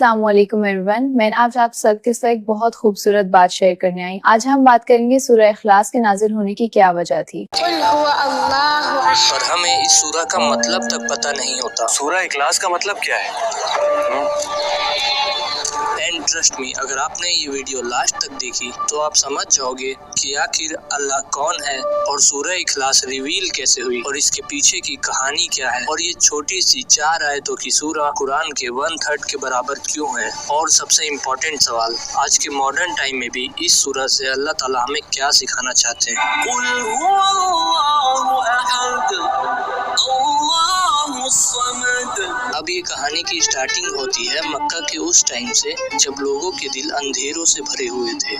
السلام علیکم ایوریون، میں آج آپ سب کے ساتھ ایک بہت خوبصورت بات شیئر کرنے آئی۔ آج ہم بات کریں گے سورہ اخلاص کے نازل ہونے کی کیا وجہ تھی۔ اور ہمیں اس سورہ کا مطلب تک پتہ نہیں ہوتا۔ سورہ اخلاص کا مطلب کیا ہے؟ اینڈ ٹرسٹ می، اگر آپ نے یہ ویڈیو لاسٹ تک دیکھی تو آپ سمجھ جاؤ گے کہ آخر اللہ کون ہے اور سورہ اخلاص ریویل کیسے ہوئی اور اس کے پیچھے کی کہانی کیا ہے، اور یہ چھوٹی سی 4 آیتوں کی سورہ قرآن کے 1/3 کے برابر کیوں ہے، اور سب سے امپورٹنٹ سوال، آج کے ماڈرن ٹائم میں بھی اس سورہ سے اللہ تعالیٰ ہمیں کیا سکھانا چاہتے ہیں۔ قل هو اللہ احد اللہ الصمد۔ اب یہ کہانی کی سٹارٹنگ ہوتی ہے مکہ کے اس ٹائم سے جب لوگوں کے دل اندھیروں سے بھرے ہوئے تھے۔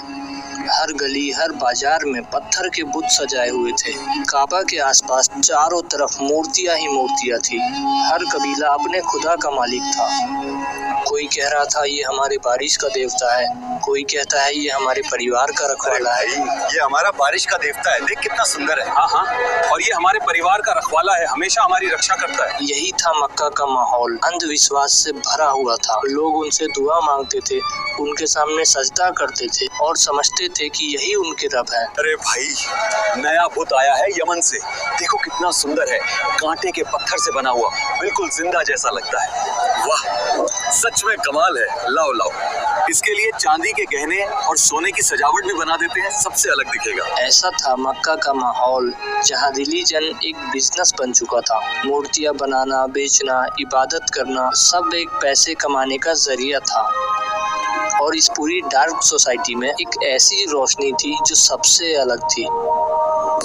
ہر گلی ہر بازار میں پتھر کے بت سجائے ہوئے تھے۔ کعبہ کے آس پاس چاروں طرف مورتیاں ہی مورتیاں تھی۔ ہر قبیلہ اپنے خدا کا مالک تھا۔ کوئی کہہ رہا تھا یہ ہمارے بارش کا دیوتا ہے، کوئی کہتا ہے یہ ہمارے پریوار کا رکھوالا ہے۔ یہ ہمارا بارش کا دیوتا ہے، دیکھ کتنا سندر ہے۔ ہاں، اور یہ ہمارے پریوار کا رکھوالا ہے، ہمیشہ ہماری رکشا کرتا ہے۔ یہی تھا مکہ کا ماحول، اندھ وشواس سے بھرا ہوا تھا۔ لوگ ان سے دعا مانگتے تھے، ان کے سامنے سجدہ کرتے تھے اور سمجھتے تھے کہ یہی ان کے رب ہے۔ ارے بھائی، نیا بت آیا ہے یمن سے، دیکھو کتنا سندر ہے، کانٹے کے پتھر سے بنا ہوا، بالکل زندہ جیسا لگتا ہے۔ واہ، سچ میں کمال ہے۔ لاؤ اس کے لیے چاندی کے گہنے اور سونے کی سجاوٹ بھی بنا دیتے ہیں، سب سے الگ دکھے گا۔ ایسا تھا مکہ کا ماحول جہاں ریلیجن ایک بزنس بن چکا تھا۔ مورتیاں بنانا، بیچنا، عبادت کرنا، سب ایک پیسے کمانے کا ذریعہ تھا۔ اور اس پوری ڈارک سوسائٹی میں ایک ایسی روشنی تھی جو سب سے الگ تھی،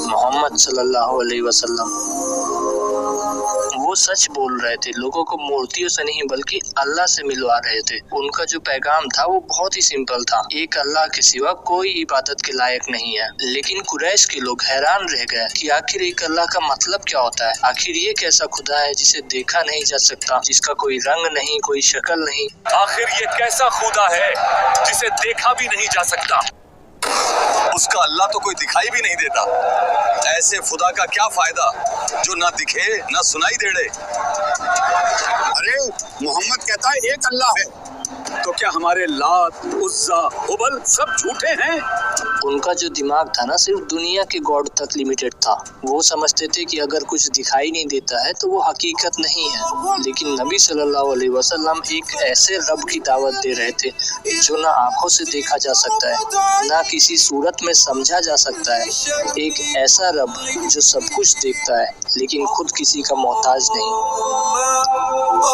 محمد صلی اللہ علیہ وسلم۔ وہ سچ بول رہے تھے، لوگوں کو مورتیوں سے نہیں بلکہ اللہ سے ملوا رہے تھے۔ ان کا جو پیغام تھا وہ بہت ہی سمپل تھا، ایک اللہ کے سوا کوئی عبادت کے لائق نہیں ہے۔ لیکن قریش کے لوگ حیران رہ گئے کہ آخر ایک اللہ کا مطلب کیا ہوتا ہے؟ آخر یہ کیسا خدا ہے جسے دیکھا نہیں جا سکتا، جس کا کوئی رنگ نہیں، کوئی شکل نہیں؟ آخر یہ کیسا خدا ہے جسے دیکھا بھی نہیں جا سکتا؟ اس کا اللہ تو کوئی دکھائی بھی نہیں دیتا۔ ایسے خدا کا کیا فائدہ جو نہ دکھے نہ سنائی دے۔ ارے محمد کہتا ہے ایک اللہ ہے، تو کیا ہمارے لات، عزا، ہبل سب جھوٹے ہیں؟ ان کا جو دماغ تھا نا صرف دنیا کے گاڈ تک لیمیٹڈ تھا۔ وہ سمجھتے تھے کہ اگر کچھ دکھائی نہیں دیتا ہے تو وہ حقیقت نہیں ہے۔ لیکن نبی صلی اللہ علیہ وسلم ایک ایسے رب کی دعوت دے رہے تھے جو نہ آنکھوں سے دیکھا جا سکتا ہے، نہ کسی صورت میں سمجھا جا سکتا ہے۔ ایک ایسا رب جو سب کچھ دیکھتا ہے لیکن خود کسی کا محتاج نہیں۔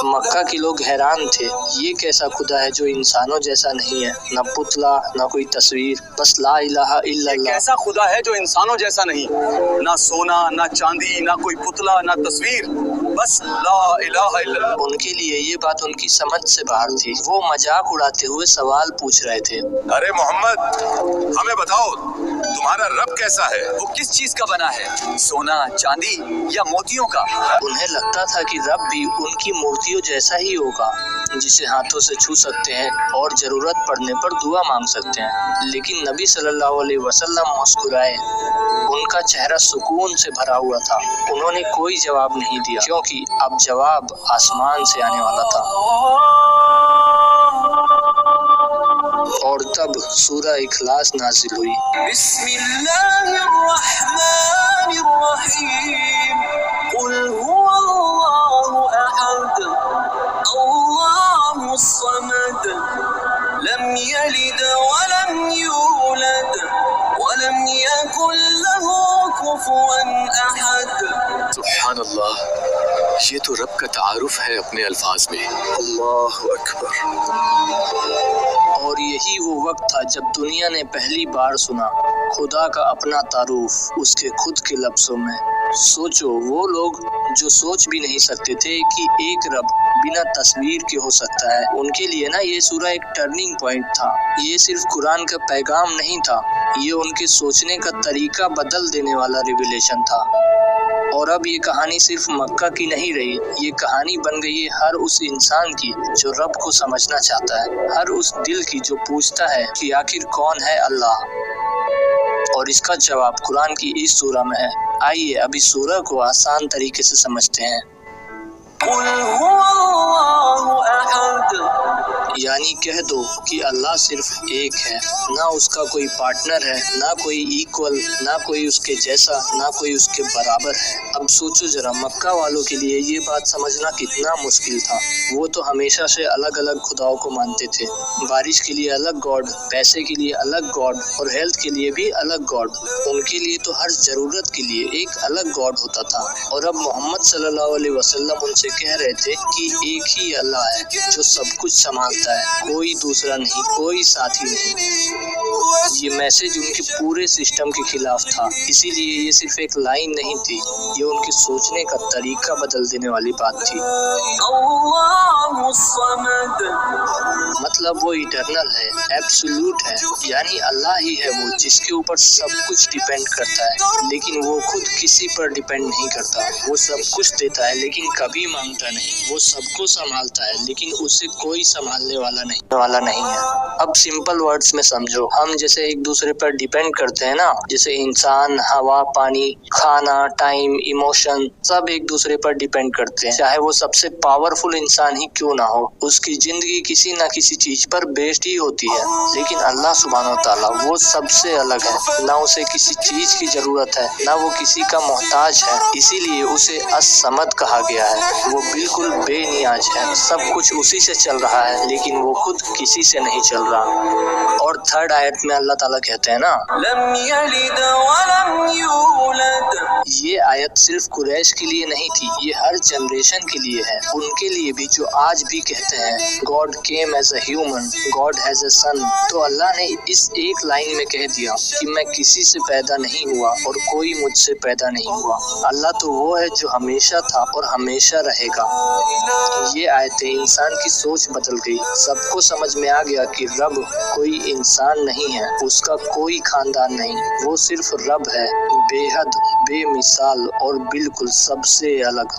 مکہ کے لوگ حیران تھے، یہ کیسا خدا ہے جو انسانوں جیسا نہیں ہے، نہ پتلا نہ کوئی تصویر، بس لا الہ الا اللہ۔ ایسا خدا ہے جو انسانوں جیسا نہیں، نہ سونا نہ چاندی نہ کوئی پتلا نہ تصویر، بس لا الہ الا اللہ۔ ان کے لیے یہ بات ان کی سمجھ سے باہر تھی۔ وہ مذاق اڑاتے ہوئے سوال پوچھ رہے تھے، ارے محمد ہمیں بتاؤ تمہارا رب کیسا ہے؟ وہ کس چیز کا بنا ہے، سونا، چاندی یا موتیوں کا؟ انہیں لگتا تھا کہ رب بھی ان کی مورتیوں جیسا ہی ہوگا، جسے ہاتھوں سے چھو سکتے ہیں اور ضرورت پڑنے پر دعا مانگ سکتے ہیں۔ لیکن نبی صلی اللہ علیہ وسلم مسکرائے، ان کا چہرہ سکون سے بھرا ہوا تھا۔ انہوں نے کوئی جواب نہیں دیا کیونکہ اب جواب آسمان سے آنے والا تھا۔ اور تب سورہ اخلاص نازل ہوئی۔ بسم اللہ الرحمن الرحیم، قل هو اللہ احد اللہ الصمد لم یلد ولم یولد ولم یکن له کفوا احد۔ سبحان اللہ، یہ تو رب کا تعارف ہے اپنے الفاظ میں۔ اللہ اکبر۔ اور یہی وہ وقت تھا جب دنیا نے پہلی بار سنا خدا کا اپنا تعارف اس کے خود کے لفظوں میں۔ سوچو، وہ لوگ جو سوچ بھی نہیں سکتے تھے کہ ایک رب بنا تصویر کے ہو سکتا ہے، ان کے لیے نا یہ سورہ ایک ٹرننگ پوائنٹ تھا۔ یہ صرف قرآن کا پیغام نہیں تھا، یہ ان کے سوچنے کا طریقہ بدل دینے والا ریویلیشن تھا۔ اور اب یہ کہانی صرف مکہ کی نہیں رہی، یہ کہانی بن گئی ہے ہر اس انسان کی جو رب کو سمجھنا چاہتا ہے، ہر اس دل کی جو پوچھتا ہے کہ آخر کون ہے اللہ، اور اس کا جواب قرآن کی اس سورہ میں ہے۔ آئیے اب اس سورہ کو آسان طریقے سے سمجھتے ہیں۔ قل هو اللہ احد، یعنی کہہ دو کہ اللہ صرف ایک ہے، نہ اس کا کوئی پارٹنر ہے، نہ کوئی ایکول، نہ کوئی اس کے جیسا، نہ کوئی اس کے برابر ہے۔ اب سوچو ذرا، مکہ والوں کے لیے یہ بات سمجھنا کتنا مشکل تھا۔ وہ تو ہمیشہ سے الگ الگ خداؤں کو مانتے تھے، بارش کے لیے الگ گاڈ، پیسے کے لیے الگ گاڈ اور ہیلتھ کے لیے بھی الگ گاڈ۔ ان کے لیے تو ہر ضرورت کے لیے ایک الگ گاڈ ہوتا تھا، اور اب محمد صلی اللہ علیہ وسلم ان سے کہہ رہے تھے کہ ایک ہی اللہ ہے جو سب کچھ سنبھالتا ہے، کوئی دوسرا نہیں، کوئی ساتھی نہیں۔ یہ میسج ان کے پورے سسٹم کے خلاف تھا، اسی لیے یہ صرف ایک لائن نہیں تھی، یہ ان کے سوچنے کا طریقہ بدل دینے والی بات تھی۔ مطلب وہ ایٹرنل ہے، ایبسولوٹ ہے، یعنی اللہ ہی ہے وہ جس کے اوپر سب کچھ ڈیپینڈ کرتا ہے، لیکن وہ خود کسی پر ڈیپینڈ نہیں کرتا۔ وہ سب کچھ دیتا ہے لیکن کبھی مانگتا نہیں، وہ سب کو سنبھالتا ہے لیکن اسے کوئی سنبھالنے والا نہیں ہے۔ اب سمپل ورڈز میں سمجھو، ہم جیسے ایک دوسرے پر ڈیپینڈ کرتے ہیں نا، جیسے انسان، ہوا، پانی، کھانا، ٹائم، ایموشن، سب ایک دوسرے پر ڈیپینڈ کرتے ہیں، چاہے وہ سب سے پاورفل انسان ہی کیوں نہ ہو، اس کی زندگی کسی نہ کسی چیز پر بیسڈ ہی ہوتی ہے۔ لیکن اللہ سبحانہ و تعالیٰ وہ سب سے الگ ہے، نہ اسے کسی چیز کی ضرورت ہے، نہ وہ کسی کا محتاج ہے، اسی لیے اسے الصمد کہا گیا ہے۔ وہ بالکل بے نیاز ہے، سب کچھ اسی سے چل رہا ہے لیکن وہ خود کسی سے نہیں چل رہا۔ اور تھرڈ آیت میں اللہ تعالیٰ کہتے ہیں نا، لم یلد ولم یولد۔ یہ آیت صرف قریش کے لیے نہیں تھی، یہ ہر جنریشن کے لیے ہے، ان کے لیے بھی جو آج بھی کہتے ہیں God came as a human, God has a son. تو اللہ نے اس ایک لائن میں کہہ دیا کہ میں کسی سے پیدا نہیں ہوا اور کوئی مجھ سے پیدا نہیں ہوا۔ اللہ تو وہ ہے جو ہمیشہ تھا اور ہمیشہ رہے گا۔ یہ آیتیں انسان کی سوچ بدل گئی، سب کو سمجھ میں آ گیا کہ رب کوئی انسان نہیں ہے، اس کا کوئی خاندان نہیں، وہ صرف رب ہے، بے حد، بے مثال اور بالکل سب سے الگ۔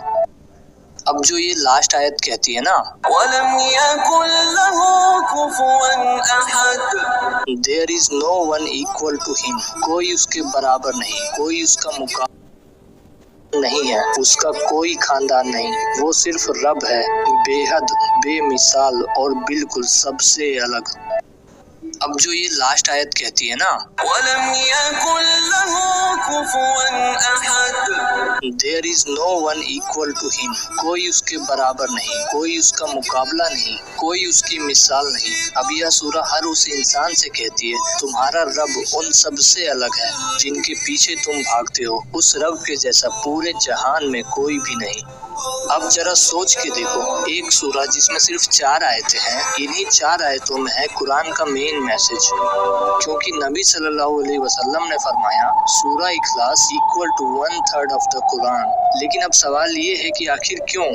اب جو یہ لاسٹ آیت کہتی ہے نا، وَلَمْ يَكُنْ لَهُ كُفُوًا أَحَدٌ، There is no one equal to him، کوئی اس کے برابر نہیں، کوئی اس کا مقابل نہیں ہے، اس کا کوئی خاندان نہیں، وہ صرف رب ہے، بے حد، بے مثال اور بالکل سب سے الگ۔ اب جو یہ لاسٹ آیت کہتی ہے نا، وَلَمْ يَكُنْ لَهُ كُفُوًا أَحَدٌ، There is no one equal to him، کوئی اس کے برابر نہیں، کوئی اس کا مقابلہ نہیں، کوئی اس کی مثال نہیں۔ اب یہ سورہ ہر اس انسان سے کہتی ہے تمہارا رب ان سب سے الگ ہے جن کے پیچھے تم بھاگتے ہو، اس رب کے جیسا پورے جہان میں کوئی بھی نہیں۔ اب ذرا سوچ کے دیکھو، ایک سورہ جس میں صرف 4 آیتیں ہیں، انہی 4 آیتوں میں ہے قرآن کا مین میسج، کیونکہ نبی صلی اللہ علیہ وسلم نے فرمایا سورہ اخلاص equal to 1/3 of the قرآن۔ لیکن اب سوال یہ ہے کہ آخر کیوں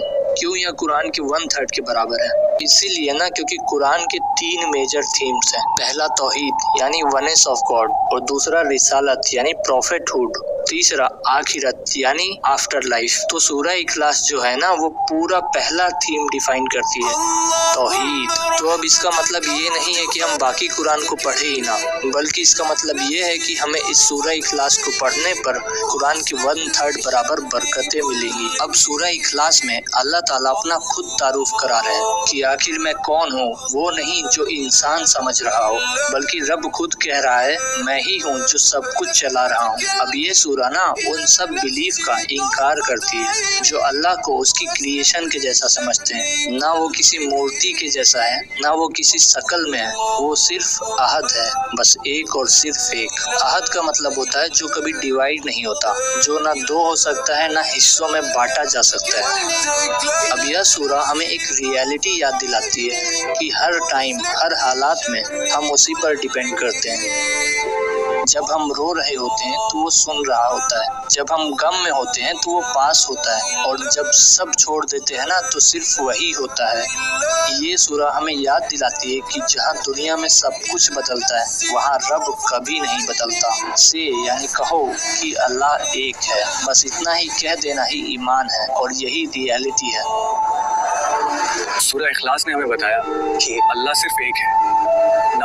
یہ قرآن کے 1/3 کے برابر ہے؟ اسی لیے نا کیونکہ قرآن کے 3 میجر تھیمز ہیں، پہلا توحید یعنی ونس آف گاڈ، اور دوسرا رسالت یعنی پروفیٹ ہوڈ، تیسرا آخرت یعنی آفٹر لائف۔ تو سورہ اخلاص جو ہے نا وہ پورا پہلا تھیم ڈیفائن کرتی ہے، توحید۔ تو اب اس کا مطلب یہ نہیں ہے کہ ہم باقی قرآن کو پڑھے ہی نہ، بلکہ اس کا مطلب یہ ہے کہ ہمیں اس سورہ اخلاص کو پڑھنے پر قرآن کی 1/3 برابر برکتیں ملیں گی۔ اب سورہ اخلاص میں اللہ تعالیٰ اپنا خود تعارف کرا رہے ہیں کہ آخر میں کون ہوں، وہ نہیں جو انسان سمجھ رہا ہو، بلکہ رب خود کہہ رہا ہے میں ہی ہوں جو سب کچھ چلا رہا ہوں۔ اب یہ سورہ نا ان سب بلیف کا انکار کرتی ہے جو اللہ کو اس کی کریشن کے جیسا سمجھتے ہیں، نہ وہ کسی مورتی کے جیسا ہے، نہ وہ کسی شکل میں ہے، وہ صرف احد ہے، بس ایک اور صرف ایک۔ احد کا مطلب ہوتا ہے جو کبھی ڈیوائیڈ نہیں ہوتا، جو نہ 2 ہو سکتا ہے نہ حصوں میں بانٹا جا سکتا ہے۔ اب یہ سورہ ہمیں ایک ریئلٹی یاد دلاتی ہے کہ ہر ٹائم، ہر حالات میں ہم اسی پر ڈیپینڈ کرتے ہیں۔ جب ہم رو رہے ہوتے ہیں تو وہ سن رہا ہوتا ہے، جب ہم غم میں ہوتے ہیں تو وہ پاس ہوتا ہے، اور جب سب چھوڑ دیتے ہیں نا تو صرف وہی ہوتا ہے۔ یہ سورہ ہمیں یاد دلاتی ہے کہ جہاں دنیا میں سب کچھ بدلتا ہے وہاں رب کبھی نہیں بدلتا۔ سے یعنی کہو کہ اللہ ایک ہے، بس اتنا ہی کہہ دینا ہی ایمان ہے، اور یہی ریئلٹی ہے۔ سورہ اخلاص نے ہمیں بتایا کہ اللہ صرف ایک ہے، نہ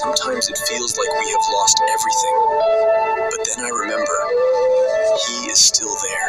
Sometimes it feels like we have lost everything, but then I remember He is still there.